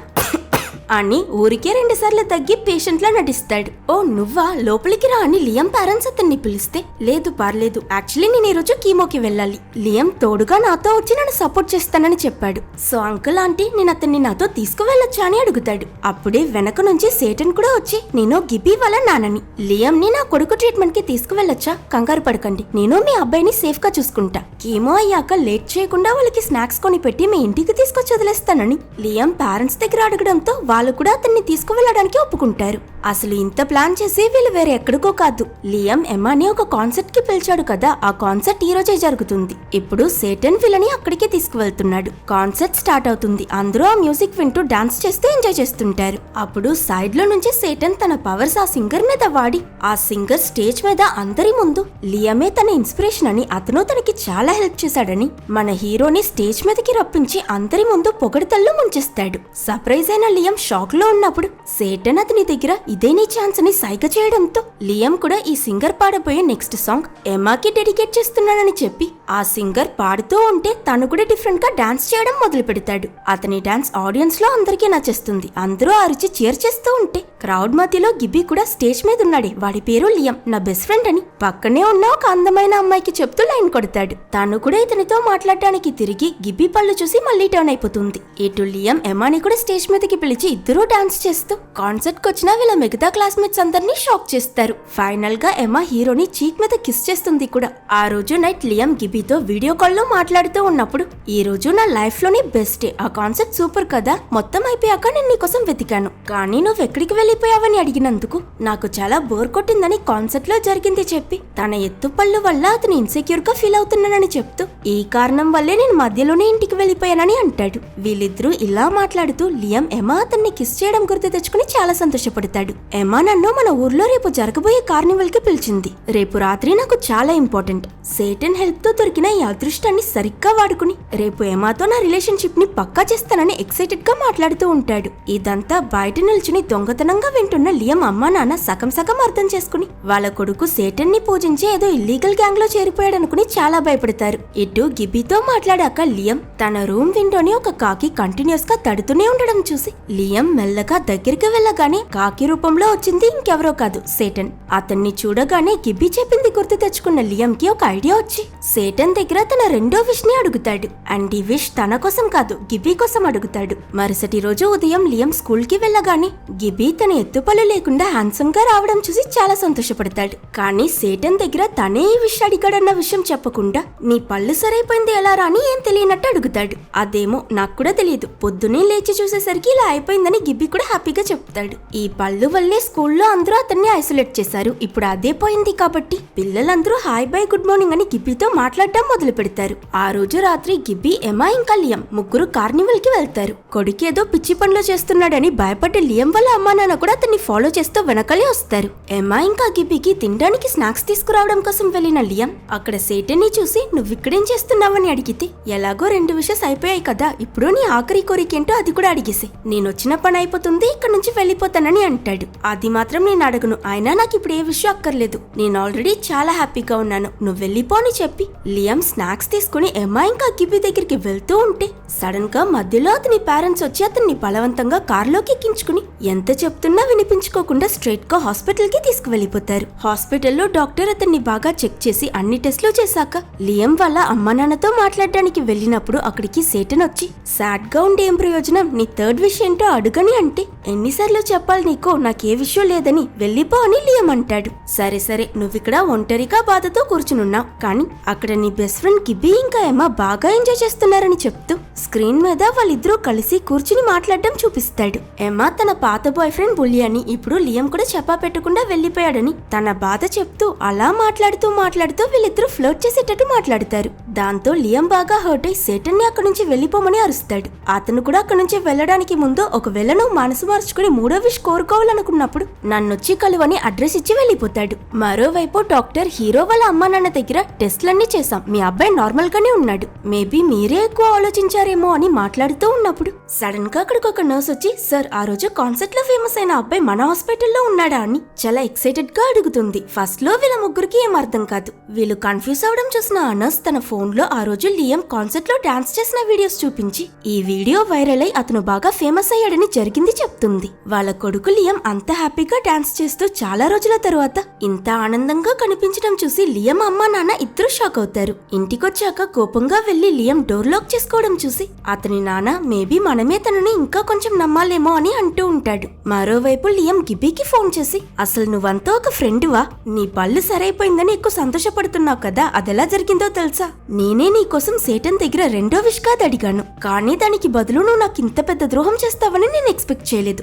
అని ఊరికే 2 సార్లు తగ్గి పేషెంట్ లా నటిస్తాడు. ఓ నువ్వా, లోపలికి రా అని లియం పేరెంట్స్ అతన్ని పిలిస్తే, లేదు పర్లేదు, యాక్చువల్లీ నేను ఈరోజు కీమోకి వెళ్ళాలి, లియం తోడుగా నాతో వచ్చి నన్ను సపోర్ట్ చేస్తానని చెప్పాడు. సో అంకుల్ ఆంటీ నేను అతన్ని నాతో తీసుకువెళ్ళొచ్చా అని అడుగుతాడు. అప్పుడే వెనక నుంచి సేటన్ కూడా వచ్చి, నేను గిబీ వాళ్ళ నాన్నని, లియం ని నా కొడుకు ట్రీట్మెంట్ కి తీసుకువెళ్ళొచ్చా, కంగారు పడకండి, నేను మీ అబ్బాయిని సేఫ్ గా చూసుకుంటా, కీమో అయ్యాక లేట్ చేయకుండా వాళ్ళకి స్నాక్స్ కొని పెట్టి మీ ఇంటికి తీసుకొచ్చి వదిలేస్తానని లియం పేరెంట్స్ దగ్గర అడగడంతో వాళ్ళు కూడా అతన్ని తీసుకువెళ్ళడానికి ఒప్పుకుంటారు. అసలు ఇంత ప్లాన్ చేసి వీళ్ళు వేరే ఎక్కడికో కాదు, లియం ఎమ్మాని ఒక కాన్సర్ట్ కి పిలిచాడు కదా, ఆ కాన్సర్ట్ ఈ రోజే జరుగుతుంది. ఇప్పుడు సేటన్ వీళ్ళని అక్కడికే తీసుకువెళ్తున్నాడు. కాన్సర్ట్ స్టార్ట్ అవుతుంది. అందరూ ఆ మ్యూజిక్ వింటూ డాన్స్ చేస్తూ ఎంజాయ్ చేస్తుంటారు. అప్పుడు సైడ్ లో నుంచి సేటన్ తన పవర్స్ ఆ సింగర్ మీద వాడి, ఆ సింగర్ స్టేజ్ మీద అందరి ముందు లియమే తన ఇన్స్పిరేషన్ అని, అతను తనకి చాలా హెల్ప్ చేశాడని మన హీరోని స్టేజ్ మీదకి రప్పించి అందరి ముందు పొగడతల్లో ముంచేస్తాడు. సర్ప్రైజ్ అయిన లియం షాక్ లో ఉన్నప్పుడు సేటన్ అతని దగ్గర ఇదే నీ ఛాన్స్ అని సైగ చేయడంతో లియం కూడా ఈ సింగర్ పాడబోయే నెక్స్ట్ సాంగ్ ఎమ్మాకి డెడికేట్ చేస్తున్నాడని చెప్పి ఆ సింగర్ పాడుతూ ఉంటే తను కూడా డిఫరెంట్ గా డాన్స్ చేయడం మొదలు పెడతాడు. అతని డాన్స్ ఆడియన్స్ లో అందరికీ నచ్చేస్తుంది. అందరూ అరిచి చీర్ చేస్తూ ఉంటే క్రౌడ్ మధ్యలో గిబ్బీ కూడా స్టేజ్ మీద ఉన్నాడే, వాడి పేరు లియం, నా బెస్ట్ ఫ్రెండ్ అని పక్కనే ఉన్న ఒక అందమైన అమ్మాయికి చెప్తూ లైన్ కొడతాడు. తను కూడా ఇతనితో మాట్లాడడానికి తిరిగి గిబ్బీ పళ్ళు చూసి మళ్ళీ టర్న్ అయిపోతుంది. ఇటు లియం ఎమ్మాని కూడా స్టేజ్ మీదకి పిలిచి ఇద్దరూ డాన్స్ చేస్తూ కాన్సర్ట్ కి వచ్చిన వీళ్ళ మిగతా క్లాస్మేట్స్ అందరినీ షాక్ చేస్తారు. ఫైనల్ గా ఎమ్మా హీరోని చీక్ మీద కిస్ చేస్తుంది కూడా. ఆ రోజు నైట్ లియం గిబ్బీతో వీడియో కాల్ లో మాట్లాడుతూ ఉన్నప్పుడు, ఈ రోజు నా లైఫ్ లోని బెస్ట్ డే, ఆ కాన్సర్ట్ సూపర్ కదా, మొత్తం అయిపోయాక నేను నీకోసం వెతికాను, కానీ నువ్వు ఎక్కడికి వెళ్ళిపోయావని అడిగినందుకు నాకు చాలా బోర్ కొట్టిందని కాన్సర్ట్ లో జరిగింది చెప్పి తన ఎత్తుపళ్ళు వల్ల అతను ఇన్సెక్యూర్ గా ఫీల్ అవుతున్నానని చెప్తూ, ఈ కారణం వల్లే నేను మధ్యలోనే ఇంటికి వెళ్ళిపోయానని అంటాడు. వీళ్ళిద్దరూ ఇలా మాట్లాడుతూ లియం ఎమ్మా అతన్ని కిస్ చేయడం గుర్తు తెచ్చుకుని చాలా సంతోషపడతాడు. ఎమ్మా నన్ను మన ఊర్లో రేపు జరగబోయే కార్నివల్ కి పిలిచింది, రేపు రాత్రి నాకు చాలా ఇంపార్టెంట్, సేటన్ హెల్ప్ తో దొరికిన ఈ అదృష్టాన్ని సరిగ్గా వాడుకుని రేపు ఎమ్మాతో నా రిలేషన్షిప్ ని పక్కా చేస్తానని ఎక్సైటెడ్ గా మాట్లాడుతూ ఉంటాడు. ఇదంతా బయట నిల్చుని దొంగతనంగా వింటున్న లియం అమ్మా నాన్న సగం సగం అర్థం చేసుకుని వాళ్ళ కొడుకు సేటన్ ని పూజించి ఏదో ఇల్లీగల్ గ్యాంగ్ లో చేరిపోయాడనుకుని చాలా భయపడతారు. ఇటు గిబ్బీతో మాట్లాడాక లియం తన రూమ్ విండోని ఒక కాకి కంటిన్యూస్ గా తడుతూనే ఉండడం చూసి లియం మెల్లగా దగ్గరికి వెళ్ళగానే కాకి రూపంలో వచ్చింది ఇంకెవరో కాదు, సేటన్. అతన్ని చూడగానే గిబ్బీ చెప్పింది గుర్తు తెచ్చుకున్న లియం కి ఒక ఐడియా వచ్చి సేటన్ దగ్గర తన రెండో విష్ ని అడుగుతాడు. అండ్ ఈ విష్ తన కోసం కాదు, గిబ్బీ కోసం అడుగుతాడు. మరుసటి రోజు ఉదయం లియం స్కూల్ కి వెళ్ళగానే గిబ్బీ తన ఎత్తుపళ్ళు లేకుండా హ్యాండ్సమ్ గా రావడం చూసి చాలా సంతోషపడతాడు. కానీ సేటన్ దగ్గర తనే ఈ విష్ అడిగాడన్న విషయం చెప్పకుండా నీ పళ్ళు సరైపోయింది ఎలా రాని ఏం తెలియనట్టు అడుగుతాడు. అదేమో నాకు కూడా తెలియదు, పొద్దునే లేచి చూసేసరికి ఇలా అయిపోయిందని గిబ్బీ కూడా హ్యాపీగా చెప్తాడు. ఈ పళ్ళు వల్లే స్కూల్లో అందరూ అతన్ని ఐసోలేట్ చేశారు, ఇప్పుడు అదే పోయింది కాబట్టి పిల్లలందరూ హాయ్ బై గుడ్ మార్నింగ్ అని గిబ్బీతో మాట్లాడడం మొదలు పెడతారు. ఆ రోజు రాత్రి గిబ్బీ ఎమ్మా ఇంకా లియం ముగ్గురు కార్నివల్ కి వెళ్తారు. కొడుకేదో పిచ్చి పనులు చేస్తున్నాడని భయపడ్డ లియం వాళ్ళ అమ్మా నాన్న కూడా అతన్ని ఫాలో చేస్తూ వెనకాలే వస్తారు. ఎమ్మా ఇంకా గిబ్బీకి తినడానికి స్నాక్స్ తీసుకురావడం కోసం వెళ్లిన లియం అక్కడ సేటన్ ని చూసి నువ్విక్కడేం చేస్తున్నావని అడిగితే, ఎలాగో 2 విషెస్ అయిపోయాయి కదా, ఇప్పుడు నీ ఆఖరి కోరికేంటో అది కూడా అడిగేసి, నేనొచ్చిన పని అయిపోతుంది, ఇక్కడ నుంచి వెళ్ళిపోతానని అంటాడు. అది మాత్రం నేను అడగను, అయినా నాకు ఇప్పుడు ఏ విషయం అక్కర్లేదు, నేను ఆల్రెడీ చాలా హ్యాపీగా ఉన్నాను, నువ్వు వెళ్ళిపో అని చెప్పి లియం స్నాక్స్ తీసుకుని ఎమ్మా ఇంకా గిబ్బీ దగ్గరికి వెళ్తూ ఉంటే సడన్ గా మధ్యలో అతని పేరెంట్స్ వచ్చి అతన్ని బలవంతంగా కారులోకి ఎక్కించుకుని ఎంత చెప్తున్నా వినిపించుకోకుండా స్ట్రైట్ గా హాస్పిటల్ కి తీసుకువెళ్లిపోతారు. హాస్పిటల్లో డాక్టర్ అతన్ని బాగా చెక్ చేసి అన్ని టెస్ట్లు చేశాక లియం వాళ్ళ అమ్మా నాన్నతో మాట్లాడడానికి వెళ్ళినప్పుడు అక్కడికి సేటన్ వచ్చి, సాడ్ గా ఉండే ఏం ప్రయోజనం, నీ థర్డ్ విష్ ఏంటో అడుగని అంటే, ఎన్నిసార్లు చెప్పాలి నీకు, నాకే విషయం లేదని, వెళ్ళిపో అని లియం అంటాడు. సరే సరే నువ్విక్కడ ఒంటరిగా బాధతో కూర్చునున్నావు, కానీ అక్కడ నీ బెస్ట్ ఫ్రెండ్ గిబ్బీ ఇంకా ఎమ్మా బాగా ఎంజాయ్ చేస్తున్నారని చెప్తూ స్క్రీన్ మీద వాళ్ళిద్దరూ కలిసి కూర్చుని మాట్లాడడం చూపిస్తాడు. ఎమ్మా తన పాత బాయ్ ఫ్రెండ్ బుల్లి అని, ఇప్పుడు లియం కూడా చెప్పా పెట్టకుండా వెళ్లిపోయాడని తన బాధ చెప్తూ అలా మాట్లాడుతూ వీళ్ళిద్దరూ ఫ్లర్ట్ చేసేటట్టు మాట్లాడతారు. దాంతో లియం బాగా హర్ట్ అయి సేటన్ ని అక్కడి నుంచి వెళ్లిపోమని అరుస్తాడు. అతను కూడా అక్కడి నుంచి వెళ్లడానికి ముందు, ఒకవేళ నువ్వు మనసు మార్చుకుని 3వ విష్ కోరుకోవాలనుకున్నప్పుడు నన్నొచ్చి కలువని అడ్రస్ ఇచ్చి వెళ్లిపోతాడు. మరోవైపు డాక్టర్ హీరో వాళ్ళ అమ్మా నాన్న దగ్గర టెస్ట్లన్నీ చేశాం, మీ అబ్బాయి నార్మల్ గానే ఉన్నాడు, మేబీ మీరే ఎక్కువ ఆలోచించారేమో అని మాట్లాడుతూ ఉన్నప్పుడు సడన్ గా అక్కడికి ఒక నర్స్ వచ్చి, సార్ ఆ రోజు కాన్సర్ట్ లో ఫేమస్ అయిన అబ్బాయి మన హాస్పిటల్లో ఉన్నాడా అని చాలా ఎక్సైటెడ్ గా అడుగుతుంది. ఫస్ట్ లో వీళ్ళ ముగ్గురికి ఏం అర్థం కాదు. వీళ్ళు కన్ఫ్యూజ్ అవడం చూసిన ఆ నర్స్ తన ఫోన్ ఫోన్ లో ఆ రోజు లియం కాన్సర్ట్ లో డాన్స్ చేసిన వీడియోస్ చూపించి ఈ వీడియో వైరల్ అయి అతను బాగా ఫేమస్ అయ్యాడని జరిగింది చెప్తుంది. వాళ్ళ కొడుకు లియం అంత హ్యాపీగా డాన్స్ చేస్తూ చాలా రోజుల తరువాత ఇంత ఆనందంగా కనిపించడం చూసి లియం అమ్మా నాన్న ఇద్దరు షాక్ అవుతారు. ఇంటికొచ్చాక కోపంగా వెళ్లి లియం డోర్ లాక్ చేసుకోవడం చూసి అతని నాన్న మేబీ మనమే తనని ఇంకా కొంచెం నమ్మాలేమో అని అంటూ ఉంటాడు. మరోవైపు లియం గిబీకి ఫోన్ చేసి అసలు నువ్వంతా ఒక ఫ్రెండువా, నీ పళ్ళు సరైపోయిందని ఎక్కువ సంతోషపడుతున్నావు కదా, అదెలా జరిగిందో తెలుసా? నేనే నీకోసం సేటన్ దగ్గర రెండో విష్ కాదు అడిగాను, కానీ దానికి బదులు నువ్వు నాకు ఇంత పెద్ద ద్రోహం చేస్తావని నేను ఎక్స్పెక్ట్ చేయలేదు.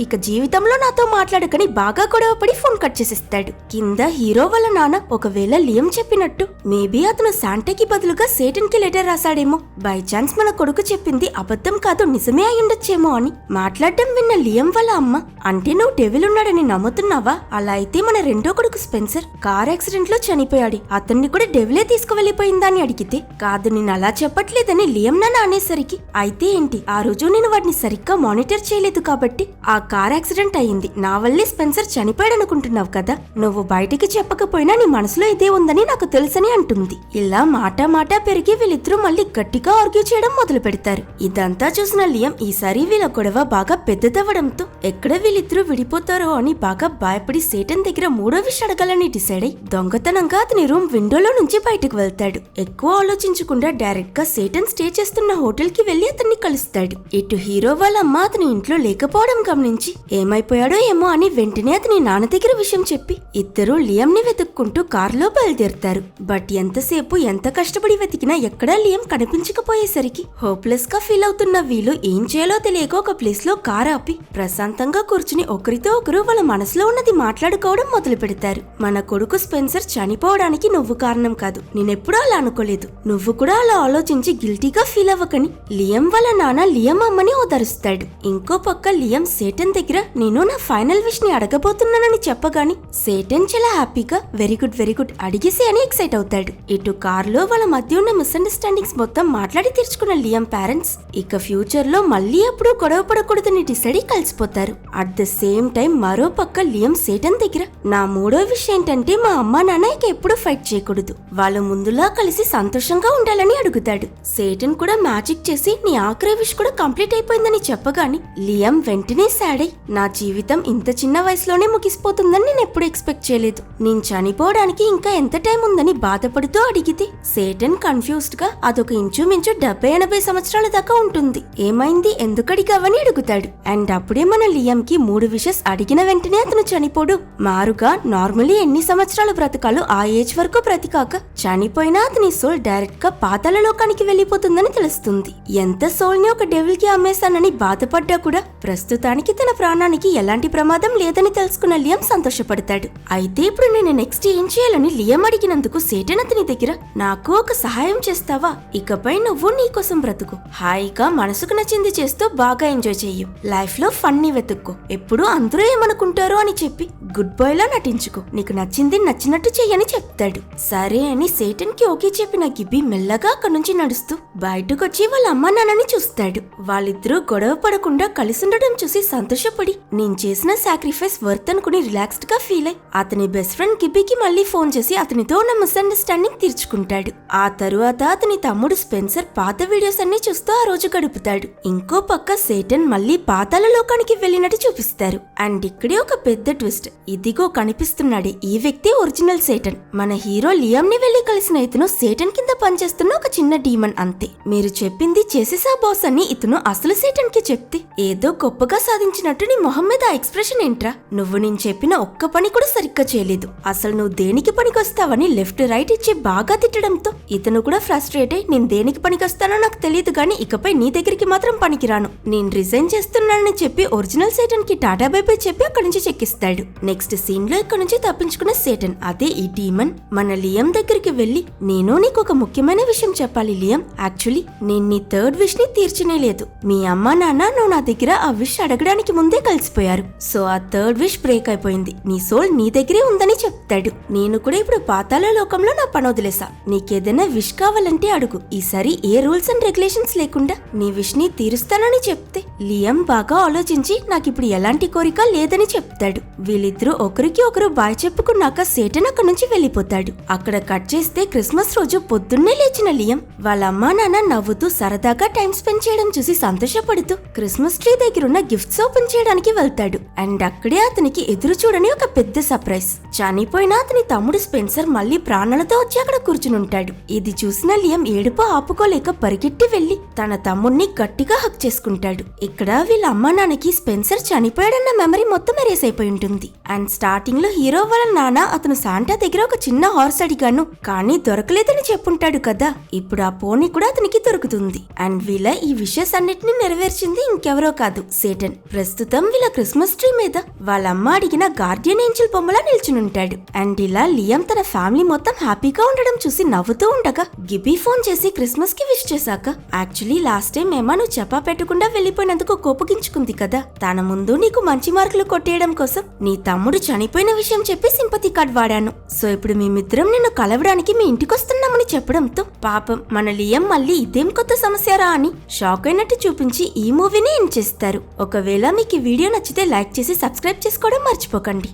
ఇక జీవితంలో నాతో మాట్లాడకని బాగా గొడవపడి ఫోన్ కట్ చేసేస్తాడు. కింద హీరో వాళ్ళ నాన్న ఒకవేళ లియం చెప్పినట్టు మేబీ అతను శాంటాకి బదులుగా సేటన్ కి లెటర్ రాశాడేమో, బై ఛాన్స్ మన కొడుకు చెప్పింది అబద్ధం కాదు నిజమే అయ్యుండొచ్చేమో అని మాట్లాడడం విన్న లియం వాళ్ళ అమ్మ, అంటే నువ్వు డెవిల్ ఉన్నాడని నమ్ముతున్నావా? అలా అయితే మన రెండో కొడుకు స్పెన్సర్ కార్ యాక్సిడెంట్ లో చనిపోయాడు, అతన్ని కూడా డెవిలే తీసుకువెళ్లిపోయిందా అని అడిగితే కాదు నేను అలా చెప్పట్లేదని లియం నాన్న అనేసరికి అయితే ఏంటి, ఆ రోజు నేను వాడిని సరిగ్గా మానిటర్ చేయలేదు కాబట్టి ఆ కార్ యాక్సిడెంట్ అయ్యింది, నా వల్లే స్పెన్సర్ చనిపోయాడు అనుకుంటున్నావు కదా, నువ్వు బయటికి చెప్పకపోయినా నీ మనసులో ఇదే ఉందని నాకు తెలుసని అంటుంది. ఇలా మాట పెరిగి వీళ్ళిద్దరూ మళ్ళీ గట్టిగా ఆర్గ్యూ చేయడం మొదలు పెడతారు. ఇదంతా చూసిన లియం ఈసారి వీళ్ళ గొడవ బాగా పెద్దదవ్వడంతో ఎక్కడ వీళ్ళిద్దరూ విడిపోతారో అని బాగా భయపడి సేటన్ దగ్గర మూడో విషయం అడగాలని డిసైడ్ అయి దొంగతనంగా అతని రూమ్ విండోలో నుంచి బయటకు వెళ్తాడు. ఎక్కువ ఆలోచించకుండా డైరెక్ట్ గా సేటన్ స్టే చేస్తున్న హోటల్ కి వెళ్లి అతన్ని కలుస్తాడు. ఇటు హీరో వాళ్ళ అమ్మ అతని ఇంట్లో లేకపోవడం గమనించి ఏమైపోయాడో ఏమో అని వెంటనే అతని నాన్న దగ్గర విషయం చెప్పి ఇద్దరు లియం ని వెతుక్కుంటూ కారులో బయలుదేరుతారు. బట్ ఎంతసేపు ఎంత కష్టపడి వెతికినా ఎక్కడా లియం కనిపించకపోయేసరికి హోప్లెస్ గా ఫీల్ అవుతున్న వీళ్ళు ఏం చేయాలో తెలియక ఒక ప్లేస్ లో కార్ ఆపి ప్రశాంతంగా కూర్చుని ఒకరితో ఒకరు వాళ్ళ మనసులో ఉన్నది మాట్లాడుకోవడం మొదలు పెడతారు. మన కొడుకు స్పెన్సర్ చనిపోవడానికి నువ్వు కారణం కాదు, నేనెప్పుడూ అలా అనుకోలేదు, నువ్వు కూడా అలా ఆలోచించి గిల్టీగా ఫీల్ అవ్వకని లియం వాళ్ళ నాన్న లియం అమ్మని ఓదారుస్తాడు. ఇంకో పక్క లియం సేటన్ దగ్గర నేను నా ఫైనల్ విష్ ని అడగబోతున్నానని చెప్పగాని సేటన్ చాలా హ్యాపీగా వెరీ గుడ్ అడిగేసి అని ఎక్సైట్ అవుతాడు. ఇటు కారులో వాళ్ళ మధ్య ఉన్న మిస్అండర్స్టాండింగ్స్ మొత్తం మాట్లాడి తీర్చుకున్న లియం పేరెంట్స్ ఇక ఫ్యూచర్ లో మళ్ళీ ఎప్పుడు గొడవ పడకూడదని డిసైడ్ కలిసిపోతారు. అట్ ద సేమ్ టైం మరో పక్క లియం సేటన్ దగ్గర నా మూడో విషయం ఏంటంటే మా అమ్మా నాన్న ఇక ఎప్పుడు ఫైట్ చేయకూడదు, వాళ్ళు ముందులా కలిసి సంతోషంగా ఉండాలని అడుగుతాడు. సేటన్ కూడా మ్యాజిక్ చేసి నీ ఆఖరి విష్ కూడా కంప్లీట్ అయిపోయిందని చెప్పగాని లియం వెంటనే సాడ్ అయి నా జీవితం ఇంత చిన్న వయసులోనే ముగిసిపోతుందని నేను ఎప్పుడు ఎక్స్పెక్ట్ చేయలేదు, నేను చనిపోవడానికి ఇంకా ఎంత టైం ఉందని బాధపడుతూ అడిగితే సేటన్ కన్ఫ్యూజ్డ్ గా అదొక ఇంచుమించు 70-80 సంవత్సరాల దాకా ఉంటుంది, ఏమైంది ఎందుకు అడిగావని అడుగుతాడు. అండ్ అప్పుడే మన లియం కి 3 విషెస్ అడిగిన వెంటనే అతను చనిపోడు, మారుగా నార్మల్లీ ఎన్ని సంవత్సరాలు బ్రతకాలో ఆ ఏజ్ వరకు బ్రతికాక చనిపోయినా అతని సోల్ డైరెక్ట్ గా పాతాళ లోకానికి వెళ్లిపోతుందని తెలుస్తుంది. ఎంత సోల్ ని ఒక డెవిల్ కి అమ్మేశానని బాధపడ్డా కూడా ప్రస్తుతానికి తన ప్రాణానికి ఎలాంటి ప్రమాదం లేదని తెలుసుకున్న లియం సంతోషపడతాడు. అయితే ఇప్పుడు నేను నెక్స్ట్ ఏం చేయాలని లియం అడిగినందుకు సేటన్ అతని దగ్గర నాకు ఒక సహాయం చేస్తావా, ఇకపై నువ్వు నీకోసం బ్రతుకు, హాయిగా మనసుకు నచ్చింది చేస్తూ బాగా ఎంజాయ్ చెయ్యు, లైఫ్ లో ఫన్ ని వెతుక్కో, ఎప్పుడు అందరూ ఏమనుకుంటారో అని చెప్పి గుడ్ బాయ్ లా నటించుకో, నీకు నచ్చింది నచ్చినట్టు చెయ్యని చెప్తాడు. సరే అని సేటన్ కి ఓకే చెప్పిన గిబ్బీ మెల్లగా అక్కడి నుంచి నడుస్తూ బయటకొచ్చి వాళ్ళ అమ్మా నాన్నని చూస్తాడు. వాళ్ళిద్దరూ గొడవ పడకుండా కలిసి ఉండడం చూసి సంతోషపడి నేను చేసిన సాక్రిఫైస్ వర్త్ అనుకుని రిలాక్స్డ్ గా ఫీల్ అయి అతని బెస్ట్ ఫ్రెండ్ గిబ్బీకి మళ్ళీ ఫోన్ చేసి అతనితో ఉన్న మిస్అండర్స్టాండింగ్ తీర్చుకుంటాడు. ఆ తరువాత అతని తమ్ముడు స్పెన్సర్ పాత వీడియోస్ అన్ని చూస్తూ ఆ రోజు గడుపుతాడు. ఇంకో పక్క సేటన్ మళ్ళీ పాతాళ లోకానికి వెళ్ళినట్టు చూపిస్తారు. అండ్ ఇక్కడే ఒక పెద్ద ట్విస్ట్, ఇదిగో కనిపిస్తున్నాడే ఈ వ్యక్తి ఒరిజినల్ సేటన్, మన హీరో లియం ని వెళ్లి కలిసిన ఇతను సేటన్ కింద పనిచేస్తున్న ఒక చిన్న డీమన్ అంతే. మీరు చెప్పింది చేసేసా బాస్ అని ఇతను అసలు సేటన్ కి చెప్తే ఏదో గొప్పగా సాధించినట్టు నీ మొహం మీద ఆ ఎక్స్ప్రెషన్ ఏంట్రా, నువ్వు నేను చెప్పిన ఒక్క పని కూడా సరిగ్గా చేయలేదు, అసలు నువ్వు దేనికి పనికొస్తావని లెఫ్ట్ రైట్ ఇచ్చి బాగా తిట్టడంతో ఇతను కూడా ఫ్రస్ట్రేట్ అయి నేను దేనికి పనికొస్తానో నాకు తెలియదు గానీ ఇకపై నీ దగ్గరికి మాత్రం పనికిరాను, నేను రిజైన్ చేస్తున్నానని చెప్పి ఒరిజినల్ సేటన్ కి టాటా బై బై చెప్పి అక్కడి నుంచి చెక్కిస్తాడు. నెక్స్ట్ సీన్ లో ఇక్కడ నుంచి తప్పించుకున్న సేటన్ అదే ఈ డీమన్ మన లియం దగ్గరికి వెళ్లి నేను నీకు ఒక ముఖ్యమైన విషయం చెప్పాలి లియం, యాక్చువల్లీ నేను నీ థర్డ్ విష్ ని తీర్చనే లేదు, మీ అమ్మా నాన్న నువ్వు నా దగ్గర ఆ విష్ అడగడానికి ముందే కలిసిపోయారు, సో ఆ థర్డ్ విష్ బ్రేక్ అయిపోయింది, నీ సోల్ నీ దగ్గరే ఉందని చెప్తాడు. నేను కూడా ఇప్పుడు పాతాళ లోకంలో నా పని వదిలేసా, నీకేదైనా విష్ కావాలంటే అడుగు, ఈసారి ఏ రూల్స్ అండ్ రెగ్యులేషన్స్ లేకుండా నీ విష్ ని తీరుస్తానని చెప్తే లియం బాగా ఆలోచించి నాకిప్పుడు ఎలాంటి కోరిక లేదని చెప్తాడు. వీళ్ళిద్దరూ ఒకరికి ఒకరు బాయ్ చెప్పుకున్నాక సేటన్ అక్కడి నుంచి వెళ్లిపోతాడు. అక్కడ కట్ చేస్తే క్రిస్మస్ రోజు పొద్దున్నే లేచిన లియం వాళ్ళ అమ్మా నాన్న నవ్వుతూ సరదాగా టైం స్పెండ్ చేయడం చూసి సంతోషపడుతూ క్రిస్మస్ ట్రీ దగ్గరున్న గిఫ్ట్స్ ఓపెన్ చేయడానికి వెళ్తాడు. అండ్ అక్కడే అతనికి ఎదురు చూడని ఒక పెద్ద సర్ప్రైజ్. చనిపోయిన అతని తమ్ముడు స్పెన్సర్ మళ్ళీ ప్రాణాలతో వచ్చి అక్కడ కూర్చునుంటాడు. ఇది చూసిన లియం ఏడుపు ఆపుకోలేక పరిగెట్టి వెళ్లి తన తమ్ముడిని గట్టిగా హక్ చేసుకుంటాడు. ఇక్కడ వీళ్ళ అమ్మా నాన్నకి స్పెన్సర్ చనిపోయాడన్న మెమరీ మొత్తం ఎరేస్ అయిపోయి ఉంటుంది. అండ్ స్టార్టింగ్ లో హీరో వాళ్ళ నాన్న అతను శాంటా దగ్గర ఒక చిన్న హార్స్ అడిగాను కానీ దొరకలేదని చెప్పుంటాడు కదా. ఇప్పుడు ఆ పోనీ కూడా అతనికి దొరుకుతుంది. అండ్ వీళ్ళ ఈ విషెస్ అన్నిటిని నెరవేర్చింది ఇంకెవరో కాదు, సేటన్. ప్రస్తుతం వీళ్ళ క్రిస్మస్ ట్రీ మీద వాళ్ళ అమ్మ అడిగిన గార్డియన్ ఏంజల్ బొమ్మలా నిల్చునుంటాడు. అండ్ ఇలా లియం తన ఫ్యామిలీ మొత్తం హ్యాపీగా ఉండడం చూసి నవ్వుతూ ఉండగా గిబీ ఫోన్ చేసి క్రిస్మస్ కి విష్ చేశాక యాక్చువల్లీ లాస్ట్ టైం ఏమా నువ్వు చెప్పా పెట్టకుండా వెళ్లిపోయినందుకు కోపగించుకుంది కదా. తన ముందు నీకు మంచి మార్కులు కొట్టేయడం కోసం నీ తమ్ముడు చనిపోయిన విషయం చెప్పి సింపతి కార్డ్ వాడాను. సో ఇప్పుడు మేమిద్దరం నిన్ను కలవడానికి మీ ఇంటికొస్తున్నామని చెప్పడంతో పాపం మన లియం మళ్ళీ ఇదేం కొత్త సమస్యరా అని షాక్ అయినట్టు చూపించి ఈ మూవీని ఎండ్ చేస్తారు. ఒకవేళ మీకు ఈ వీడియో నచ్చితే లైక్ చేసి సబ్స్క్రైబ్ చేసుకోవడం మర్చిపోకండి.